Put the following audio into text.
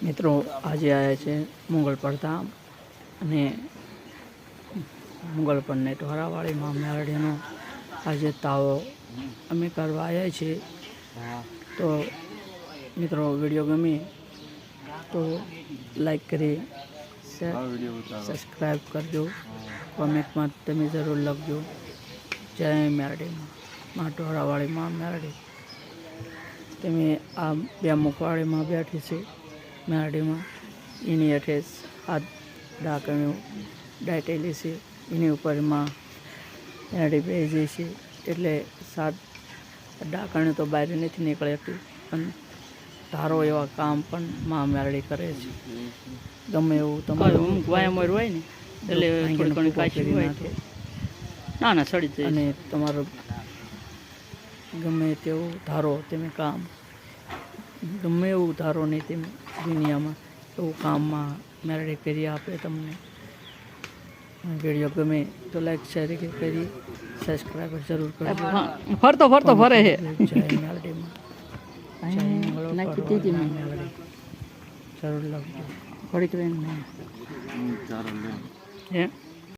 મિત્રો આજે આવ્યા છે મુગલ પરધામ અને મુગલ પર નેટવાળાવાળી માં મેળડીનો આજે તાવો અમે કરવા આવ્યા છીએ। તો મિત્રો વિડીયો ગમે તો લાઈક કરી સબસ્ક્રાઈબ કરજો, કોમેન્ટમાં તમે જરૂર લખજો જય મેરડીમાં માટવાળાવાળી માં મેરડી। તમે આ બે મુખવાડીમાં બેઠી છે મેરડીમાં, એની હેઠે આ ડાકણું દાટેલી છે, એની ઉપરમાં મેરડી બેસી છે એટલે સાત ડાકણ તો બહાર નથી નીકળી શકતી, પણ ધારો એવા કામ પણ માં મેરડી કરે છે। ગમે એવું તમારું વાયામર હોય ને એટલે થોડી ઘણી કાચી હોય તો ના ના સડી જાય, અને તમારું ગમે તેવું ધારો તમે કામ ગમે એવું ધારો નહીં તમે દુનિયામાં એવું કામમાં મેરડી કરી આપે તમને। વિડીયો ગમે તો લાઈક શેર કરી સબસ્ક્રાઈબ જરૂર કરજો। ફરતો ફરતો ફરે છે જય મેરડીમાં જરૂર લખજો। થોડીક રેન્જ હે